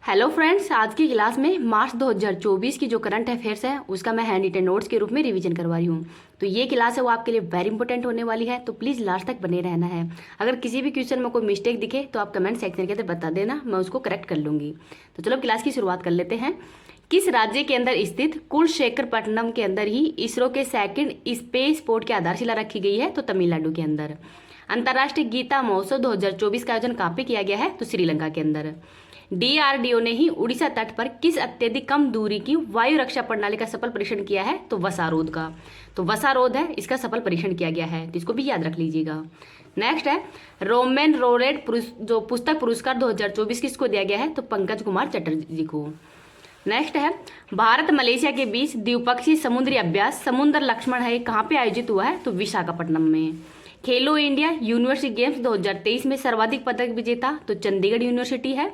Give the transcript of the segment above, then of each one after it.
Hello friends, आज की class में मार्च 2024 की जो करंट अफेयर्स है उसका मैं हैंड रिटन नोट्स के रूप में रिवीजन करवा रही हूँ। तो ये क्लास है वो आपके लिए वेरी इंपॉर्टेंट होने वाली है, तो प्लीज़ लास्ट तक बने रहना है। अगर किसी भी क्वेश्चन में कोई मिस्टेक दिखे तो आप कमेंट सेक्शन के अंदर बता देना, मैं उसको करेक्ट कर लूँगी। तो चलो क्लास की शुरुआत कर लेते हैं। किस राज्य के अंदर स्थित कुलशेखरपट्टनम के अंदर ही इसरो के सेकंड स्पेस पोर्ट की आधारशिला रखी गई है? तो तमिलनाडु के अंदर। अंतर्राष्ट्रीय गीता महोत्सव 2024 का आयोजन कहाँ पे किया गया है? तो श्रीलंका के अंदर। डीआरडीओ ने ही उड़ीसा तट पर किस अत्यधिक कम दूरी की वायु रक्षा प्रणाली का सफल परीक्षण किया है? तो वसारोध का। तो वसारोध है, इसका सफल परीक्षण किया गया है, तो इसको भी याद रख लीजिएगा। नेक्स्ट है रोमेन रोरेट जो पुस्तक पुरस्कार 2024 किसको दिया गया है? तो पंकज कुमार चटर्जी को। नेक्स्ट है भारत मलेशिया के बीच द्विपक्षीय समुद्री अभ्यास समुद्र लक्ष्मण है कहाँ पे आयोजित हुआ है? तो विशाखापट्टनम में। खेलो इंडिया यूनिवर्सिटी गेम्स 2023 में सर्वाधिक पदक विजेता तो चंडीगढ़ यूनिवर्सिटी है।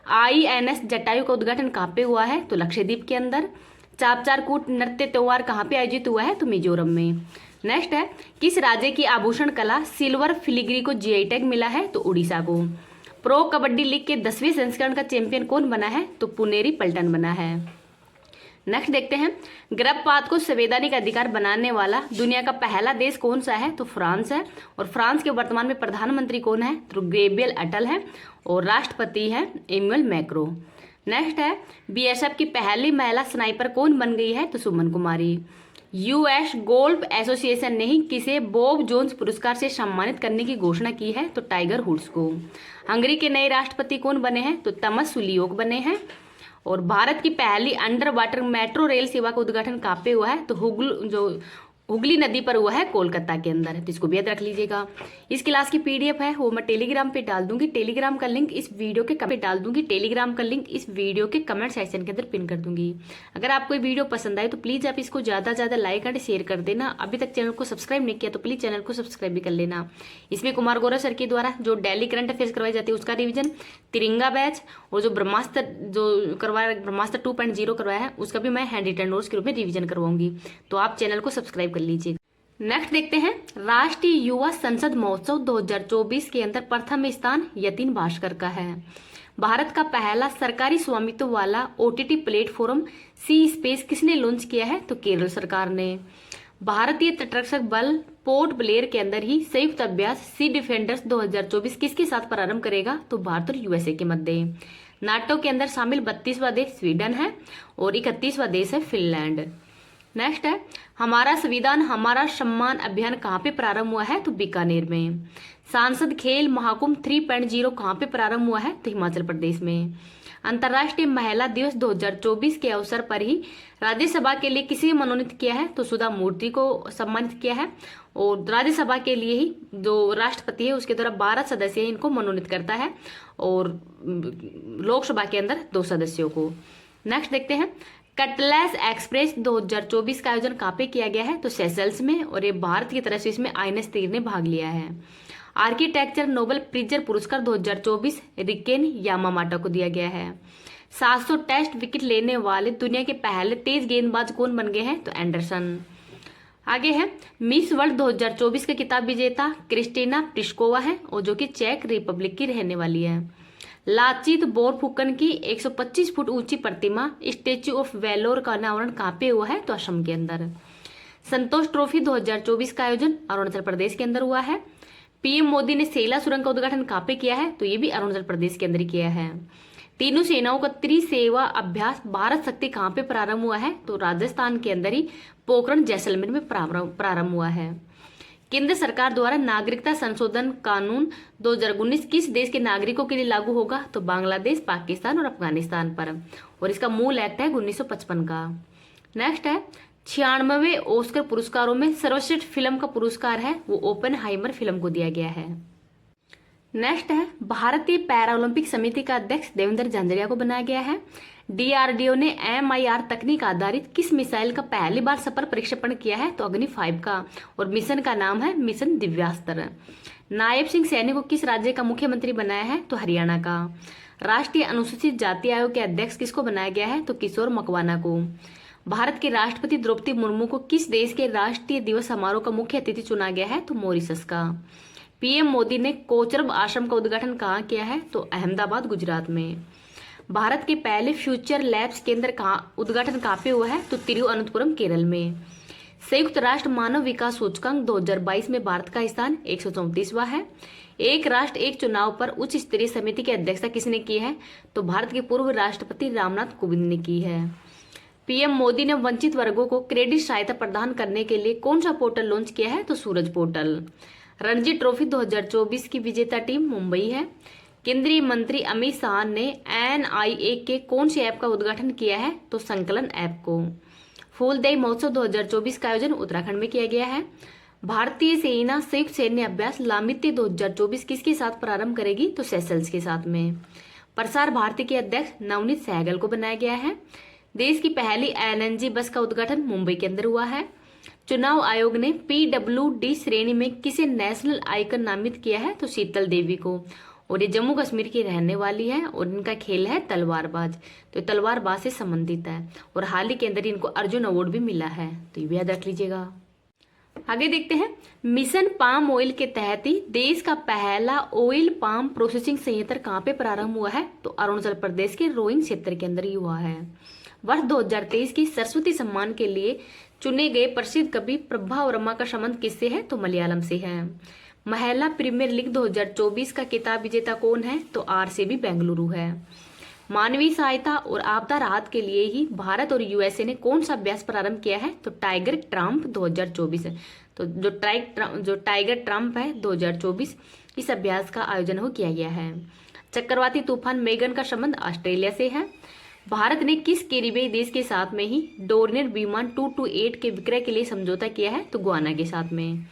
आईएनएस जटायु का उद्घाटन कहाँ पे हुआ है? तो लक्षद्वीप के अंदर। चापचारकूट नृत्य त्योहार कहाँ पे आयोजित हुआ है? तो मिजोरम में। नेक्स्ट है किस राज्य की आभूषण कला सिल्वर फिलिग्री को जीआई टैग मिला है? तो उड़ीसा को। प्रो कबड्डी लीग के 10वें संस्करण का चैंपियन कौन बना है? तो पुनेरी पल्टन बना है। नेक्स्ट देखते हैं गर्भपात को संवैधानिक अधिकार बनाने वाला दुनिया का पहला देश कौन सा है? तो फ्रांस है। और फ्रांस के वर्तमान में प्रधानमंत्री कौन है? तो गैब्रियल अटल है। और राष्ट्रपति है इमैनुअल मैक्रो। नेक्स्ट है बीएसएफ की पहली महिला स्नाइपर कौन बन गई है? तो सुमन कुमारी। यूएस गोल्फ एसोसिएशन ने ही किसे बॉब जोन्स पुरस्कार से सम्मानित करने की घोषणा की है? तो टाइगर वुड्स को। हंगरी के नए राष्ट्रपति कौन बने हैं? तो तमस सुलियोक बने हैं। और भारत की पहली अंडर वाटर मेट्रो रेल सेवा का उद्घाटन कहाँ पे हुआ है? तो हुगली नदी पर हुआ है कोलकाता के अंदर, तो इसको भी याद रख लीजिएगा। इस क्लास की पीडीएफ है वो मैं टेलीग्राम पे डाल दूंगी, टेलीग्राम का लिंक इस वीडियो के कमेंट सेक्शन के अंदर पिन कर दूंगी। अगर आपको ये वीडियो पसंद आए तो प्लीज आप इसको ज्यादा से ज्यादा लाइक एंड शेयर कर देना। अभी तक चैनल को सब्सक्राइब नहीं किया तो प्लीज चैनल को सब्सक्राइब भी कर लेना। इसमें कुमार गौरव सर के द्वारा जो डेली करंट अफेयर्स करवाई जाती है उसका रिविजन, तिरंगा बैच और जो ब्रह्मास्त्र जो करवाया ब्रह्मास्त्र 2.0 करवाया है उसका भी मैं हैंड रिटन नोट्स के रूप में रिविजन करवाऊंगी, तो आप चैनल को सब्सक्राइब कर लीजिए। नेक्स्ट देखते हैं राष्ट्रीय युवा संसद महोत्सव 2024 के अंदर प्रथम स्थान यतीन भास्कर का है। भारत का पहला सरकारी स्वामित्व वाला ओटीटी प्लेटफॉर्म सी स्पेस किसने लॉन्च किया है? तो केरल सरकार ने। भारतीय तटरक्षक बल पोर्ट ब्लेयर के अंदर ही संयुक्त अभ्यास सी डिफेंडर्स 2024 किसके साथ प्रारंभ करेगा? तो भारत और यूएसए के मध्य। नाटो के अंदर शामिल 32वां देश स्वीडन है और 31वां देश है फिनलैंड। नेक्स्ट है हमारा संविधान हमारा सम्मान अभियान कहाँ पे प्रारंभ हुआ है? तो बीकानेर में। सांसद खेल महाकुंभ 3.0 कहाँ पे प्रारंभ हुआ है? तो हिमाचल प्रदेश में। अंतर्राष्ट्रीय महिला दिवस 2024 के अवसर पर ही राज्यसभा के लिए किसे मनोनीत किया है? तो सुधा मूर्ति को सम्मानित किया है। और राज्यसभा के लिए ही जो राष्ट्रपति है उसके द्वारा 12 सदस्य इनको मनोनीत करता है और लोकसभा के अंदर 2 सदस्यों को। नेक्स्ट देखते हैं कटलेस एक्सप्रेस 2024 का आयोजन कहाँ पे किया गया है? तो सेशल्स में। और ये भारत की तरफ से इसमें आईएनएस तीर ने भाग लिया है। आर्किटेक्चर नोबेल प्रिजर पुरस्कार 2024 रिकेन यामामाटा को दिया गया है। 700 टेस्ट विकेट लेने वाले दुनिया के पहले तेज गेंदबाज कौन बन गए हैं? तो एंडरसन। आगे है मिस वर्ल्ड 2024 के खिताब विजेता क्रिस्टीना प्लिस्कोवा है और जो कि चेक रिपब्लिक की रहने वाली है। लाचित बोरफुकन की 125 फुट ऊंची प्रतिमा स्टेच्यू ऑफ वेलोर का अनावरण कहाँ पे हुआ है? तो असम के अंदर। संतोष ट्रॉफी 2024 का आयोजन अरुणाचल प्रदेश के अंदर हुआ है। पीएम मोदी ने सेला सुरंग का उद्घाटन कहाँ पे किया है? तो ये भी अरुणाचल प्रदेश के अंदर किया है। तीनों सेनाओं का त्रिसेवा अभ्यास भारत शक्ति कहाँ पे प्रारंभ हुआ है? तो राजस्थान के अंदर ही पोखरण जैसलमेर में प्रारंभ हुआ है। केंद्र सरकार द्वारा नागरिकता संशोधन कानून 2019 किस देश के नागरिकों के लिए लागू होगा? तो बांग्लादेश, पाकिस्तान और अफगानिस्तान पर। और इसका मूल एक्ट है 1955 का। नेक्स्ट है 96वें ऑस्कर पुरस्कारों में सर्वश्रेष्ठ फिल्म का पुरस्कार है वो ओपेनहाइमर फिल्म को दिया गया है। नेक्स्ट है भारतीय पैरालंपिक समिति का अध्यक्ष देवेंद्र झांझरिया को बनाया गया है। डीआरडीओ ने MIR तकनीक आधारित किस मिसाइल का पहली बार सफल परीक्षण किया है? तो अग्नि 5 का। और मिशन का नाम है मिशन दिव्यास्त्र। नायब सिंह सैनी को किस राज्य का मुख्यमंत्री बनाया है? तो हरियाणा का। राष्ट्रीय अनुसूचित जाति आयोग के अध्यक्ष किसको बनाया गया है? तो किशोर मकवाना को। भारत के राष्ट्रपति द्रौपदी मुर्मू को किस देश के राष्ट्रीय दिवस समारोह का मुख्य अतिथि चुना गया है? तो मॉरिशस का। पीएम मोदी ने कोचरब आश्रम का उद्घाटन कहाँ किया है? तो अहमदाबाद, गुजरात में। भारत के पहले फ्यूचर लैब्स केंद्र का उद्घाटन कहाँ पे हुआ है? तो तिरुवनंतपुरम, केरल में। संयुक्त राष्ट्र मानव विकास सूचकांक 2022 में भारत का स्थान 134वां है। एक राष्ट्र एक चुनाव पर उच्च स्तरीय समिति की अध्यक्षता किसने की है? तो भारत के पूर्व राष्ट्रपति रामनाथ कोविंद ने की है। पीएम मोदी ने वंचित वर्गों को क्रेडिट सहायता प्रदान करने के लिए कौन सा पोर्टल लॉन्च किया है? तो सूरज पोर्टल। रणजी ट्रॉफी 2024 की विजेता टीम मुंबई है। केंद्रीय मंत्री अमित शाह ने एनआईए के कौन से ऐप का उद्घाटन किया है? तो संकलन ऐप को। फूलदेई महोत्सव 2024 का आयोजन उत्तराखंड में किया गया है। भारतीय सेना संयुक्त सैन्य अभ्यास लामित्य 2024 किसके साथ प्रारंभ करेगी? तो सेशल्स के साथ में। प्रसार भारती के अध्यक्ष नवनीत सहगल को बनाया गया है। देश की पहली एलएनजी बस का उद्घाटन मुंबई के अंदर हुआ है। चुनाव आयोग ने पीडब्ल्यूडी श्रेणी में किसे नेशनल आइकन नामित किया है? तो शीतल देवी को। और ये जम्मू कश्मीर की रहने वाली है और इनका खेल है तलवारबाज, तो ये तलवारबाज से संबंधित है और हाल ही के अंदर इनको अर्जुन अवार्ड भी मिला है, तो ये भी याद रख लीजिएगा। आगे देखते हैं, मिशन पाम ऑयल के तहत ही देश का पहला ऑयल पाम प्रोसेसिंग संयंत्र कहाँ पे प्रारंभ हुआ है? तो अरुणाचल प्रदेश के रोइंग क्षेत्र के अंदर ही हुआ है। वर्ष 2023 की सरस्वती सम्मान के लिए चुने गए प्रसिद्ध कवि प्रभा वर्मा का संबंध किससे है? तो मलयालम से है। महिला प्रीमियर लीग 2024 का खिताब विजेता कौन है? तो आरसीबी बेंगलुरु है। मानवीय सहायता और आपदा राहत के लिए ही भारत और यूएसए ने कौन सा अभ्यास प्रारंभ किया है? तो टाइगर ट्रम्प 2024 है। तो जो टाइगर ट्रम्प है 2024, इस अभ्यास का आयोजन हो किया गया है। चक्रवाती तूफान मेगन का संबंध ऑस्ट्रेलिया से है। भारत ने किस कैरिबियाई देश के साथ में ही डोर्नियर विमान 228 के विक्रय के लिए समझौता किया है? तो गुआना के साथ में।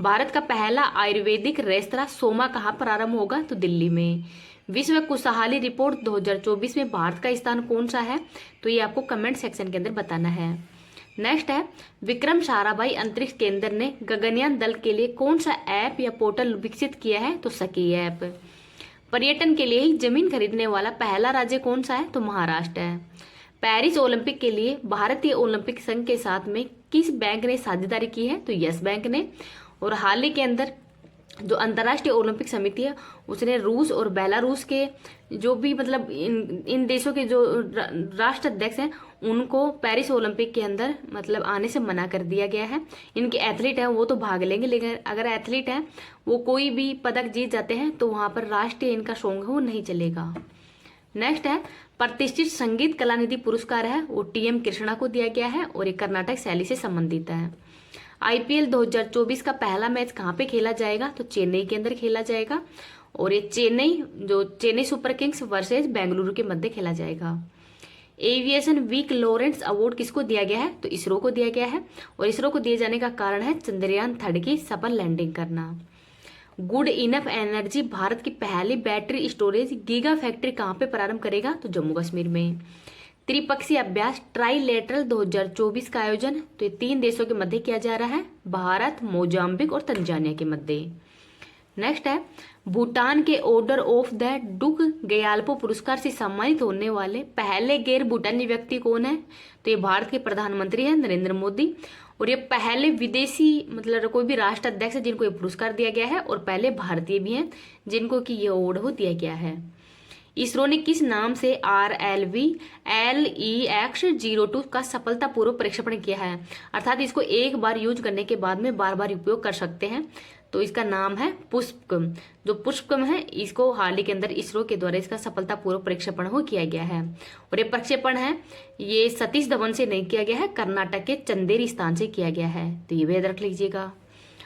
भारत का पहला आयुर्वेदिक रेस्तरां सोमा कहाँ प्रारंभ होगा? तो दिल्ली में। विश्व खुशहाली रिपोर्ट 2024 में भारत का स्थान कौन सा है? तो ये आपको कमेंट सेक्शन के अंदर बताना है। नेक्स्ट है, विक्रम साराभाई अंतरिक्ष केंद्र ने गगनयान दल के लिए कौन सा ऐप या पोर्टल विकसित किया है? तो सखी ऐप। पर्यटन के लिए ही जमीन खरीदने वाला पहला राज्य कौन सा है? तो महाराष्ट्र है। पेरिस ओलंपिक के लिए भारतीय ओलंपिक संघ के साथ में किस बैंक ने साझेदारी की है? तो यस बैंक ने। और हाल ही के अंदर जो अंतर्राष्ट्रीय ओलंपिक समिति है उसने रूस और बेलारूस के जो भी मतलब इन देशों के जो राष्ट्र अध्यक्ष हैं उनको पेरिस ओलंपिक के अंदर मतलब आने से मना कर दिया गया है। इनके एथलीट हैं वो तो भाग लेंगे, लेकिन अगर एथलीट हैं वो कोई भी पदक जीत जाते हैं तो वहाँ पर राष्ट्रीय इनका सॉन्ग है वो नहीं चलेगा। नेक्स्ट है, प्रतिष्ठित संगीत कलानिधि पुरस्कार है वो टीएम कृष्णा को दिया गया है और ये कर्नाटक शैली से संबंधित है। आईपीएल 2024 का पहला मैच कहाँ पे खेला जाएगा? तो चेन्नई के अंदर खेला जाएगा और ये Chennai super Kings versus Bengaluru के मध्य खेला जाएगा। एविएशन वीक लॉरेंस अवार्ड किसको दिया गया है? तो इसरो को दिया गया है और इसरो को दिए जाने का कारण है चंद्रयान 3 की सफल लैंडिंग करना। गुड इनफ एनर्जी भारत की पहली बैटरी स्टोरेज गीगा फैक्ट्री कहाँ पे प्रारंभ करेगा? तो जम्मू कश्मीर में। त्रिपक्षीय अभ्यास ट्राइलेटरल 2024 का आयोजन तो ये 3 देशों के मध्य किया जा रहा है, भारत, मोजाम्बिक और तंजानिया के मध्य। नेक्स्ट है, भूटान के ऑर्डर ऑफ द डुग गयाल्पो पुरस्कार से सम्मानित होने वाले पहले गैर भूटानी व्यक्ति कौन है? तो ये भारत के प्रधानमंत्री हैं नरेंद्र मोदी और ये पहले विदेशी मतलब कोई भी राष्ट्र अध्यक्ष है जिनको ये पुरस्कार दिया गया है और पहले भारतीय भी हैं जिनको कि ये अवार्ड हो दिया गया है। इसरो ने किस नाम से RLV LEX-02 का सफलतापूर्वक प्रक्षेपण किया है? अर्थात इसको एक बार यूज करने के बाद में बार बार उपयोग कर सकते हैं, तो इसका नाम है पुष्पकम। जो पुष्पकम है इसको हाल ही के अंदर इसरो के द्वारा इसका सफलतापूर्वक प्रक्षेपण हो किया गया है और ये प्रक्षेपण है ये सतीश धवन से नहीं किया गया है, कर्नाटक के चंदेरी स्थान से किया गया है, तो ये भी याद रख लीजिएगा।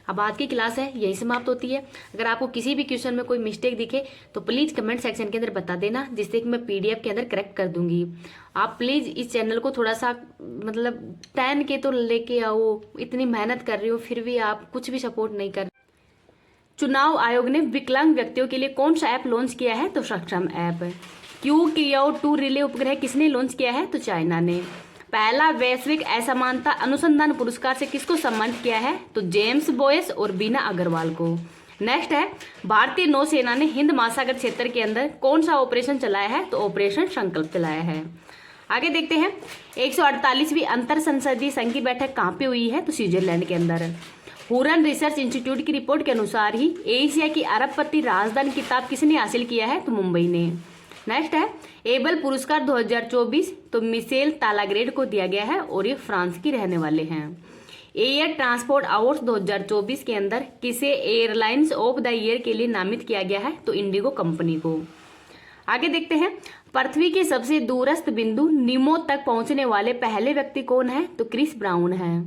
अब आज की क्लास है यही समाप्त होती है। अगर आपको किसी भी क्वेश्चन में कोई मिस्टेक दिखे तो प्लीज़ कमेंट सेक्शन के अंदर बता देना, जिससे कि मैं PDF के अंदर करेक्ट कर दूंगी। आप प्लीज़ इस चैनल को थोड़ा सा मतलब 10 के तो लेके आओ, इतनी मेहनत कर रही हो फिर भी आप कुछ भी सपोर्ट नहीं कर। चुनाव आयोग ने विकलांग व्यक्तियों के लिए कौन सा ऐप लॉन्च किया है? तो सक्षम ऐप। QQ2 रिले उपग्रह किसने लॉन्च किया है? तो चाइना ने। पहला वैश्विक असमानता अनुसंधान पुरस्कार से किसको सम्मानित किया है? तो जेम्स बोयस और बीना अग्रवाल को। नेक्स्ट है, भारतीय नौसेना ने हिंद महासागर क्षेत्र के अंदर कौन सा ऑपरेशन चलाया है? तो ऑपरेशन संकल्प चलाया है। आगे देखते हैं, 148वीं अंतर संसदीय संघ की बैठक कहाँ पे हुई है? तो स्विट्जरलैंड के अंदर। हुरन रिसर्च इंस्टीट्यूट की रिपोर्ट के अनुसार ही एशिया की अरबपति राजधानी खिताब किसने हासिल किया है? तो मुंबई ने। नेक्स्ट है एबल पुरस्कार 2024, तो मिशेल तालाग्रेड को दिया गया है और ये फ्रांस की रहने वाले हैं। एयर ट्रांसपोर्ट अवार्ड्स 2024 के अंदर किसे एयरलाइंस ऑफ द ईयर के लिए नामित किया गया है, तो इंडिगो कंपनी को। आगे देखते हैं पृथ्वी के सबसे दूरस्थ बिंदु निमो तक पहुंचने वाले पहले व्यक्ति कौन है, तो क्रिस ब्राउन है।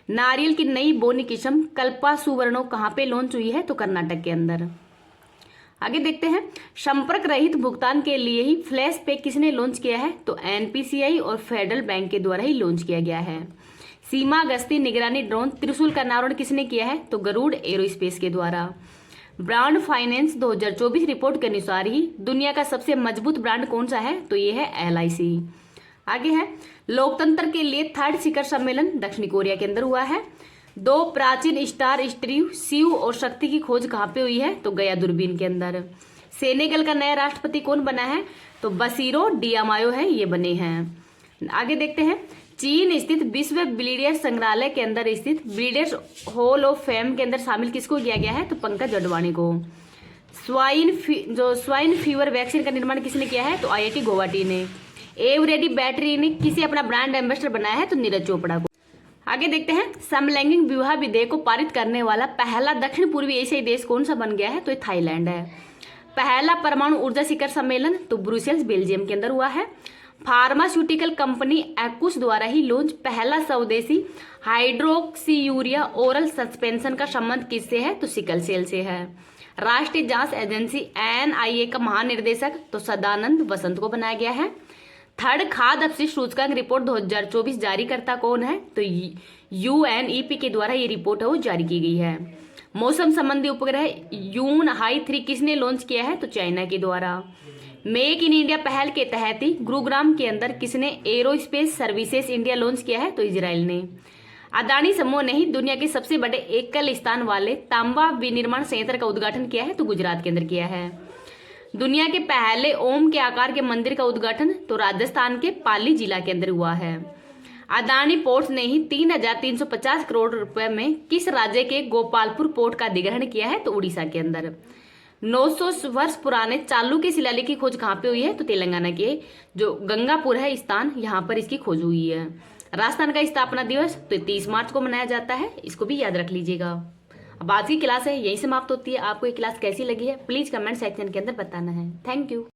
नारियल की नई बोनी किस्म कल्पा सुवर्णो कहाँ पे लॉन्च हुई है, तो कर्नाटक के अंदर। आगे देखते हैं संपर्क रहित भुगतान के लिए ही फ्लैश पे किसने लॉन्च किया है, तो एनपीसीआई और फेडरल बैंक के द्वारा ही लॉन्च किया गया है। सीमा गश्ती निगरानी ड्रोन त्रिशूल का अनावरण किसने किया है, तो गरुड़ एरोस्पेस के द्वारा। ब्रांड फाइनेंस 2024 रिपोर्ट के अनुसार ही दुनिया का सबसे मजबूत ब्रांड कौन सा है, तो ये है LIC। आगे है लोकतंत्र के लिए 3rd शिखर सम्मेलन दक्षिण कोरिया के अंदर हुआ है। 2 प्राचीन स्टार स्ट्रीव शिव और शक्ति की खोज कहाँ पे हुई है, तो गया दूरबीन के अंदर। सेनेगल का नया राष्ट्रपति कौन बना है, तो बसीरो डियामायो है ये बने हैं। आगे देखते हैं चीन स्थित विश्व ब्रिलियंस संग्रहालय के अंदर स्थित ब्रिलियंस हॉल ऑफ फेम के अंदर शामिल किसको किया गया है, तो पंकज अडवाणी को। स्वाइन फीवर वैक्सीन का निर्माण किसने किया है, तो IIT गुवाहाटी ने। एवरेडी बैटरी ने किसे अपना ब्रांड एम्बेसडर बनाया है, तो नीरज चोपड़ा को। आगे देखते हैं समलैंगिक विवाह विधेयक को पारित करने वाला पहला दक्षिण पूर्वी एशियाई देश कौन सा बन गया है, तो ये थाईलैंड है। पहला परमाणु ऊर्जा शिखर सम्मेलन तो ब्रुसेल्स बेल्जियम के अंदर हुआ है। फार्मास्यूटिकल कंपनी एक्कुस द्वारा ही लॉन्च पहला स्वदेशी हाइड्रोक्सीयूरिया ओरल सस्पेंशन का संबंध किससे है, तो सिकल सेल से है। राष्ट्रीय जांच एजेंसी NIA का महानिर्देशक तो सदानंद वसंत को बनाया गया है। 3rd खाद्य अपशिष्ट सूचकांक रिपोर्ट 2024 जारी करता कौन है, तो UNEP के द्वारा ये रिपोर्ट है वो जारी की गई है। मौसम संबंधी उपग्रह यून हाई 3 किसने लॉन्च किया है, तो चाइना के द्वारा। मेक इन इंडिया पहल के तहत ही गुरुग्राम के अंदर किसने एरोस्पेस सर्विसेज इंडिया लॉन्च किया है, तो इजराइल ने। अदानी समूह ने ही दुनिया के सबसे बड़े एकल स्थान वाले तांबा विनिर्माण संयंत्र का उद्घाटन किया है, तो गुजरात के अंदर किया है। दुनिया के पहले ओम के आकार के मंदिर का उद्घाटन तो राजस्थान के पाली जिला के अंदर हुआ है। अदानी पोर्ट्स ने ही 3,350 करोड़ रुपए में किस राज्य के गोपालपुर पोर्ट का अधिग्रहण किया है, तो उड़ीसा के अंदर। 900 वर्ष पुराने चालू के शिलालेख की खोज कहाँ पे हुई है, तो तेलंगाना के जो गंगापुर है स्थान, यहाँ पर इसकी खोज हुई है। राजस्थान का स्थापना दिवस तो 30 मार्च को मनाया जाता है, इसको भी याद रख लीजिएगा। अब आज की क्लास है यही समाप्त होती है। आपको ये क्लास कैसी लगी है प्लीज कमेंट सेक्शन के अंदर बताना है। Thank you.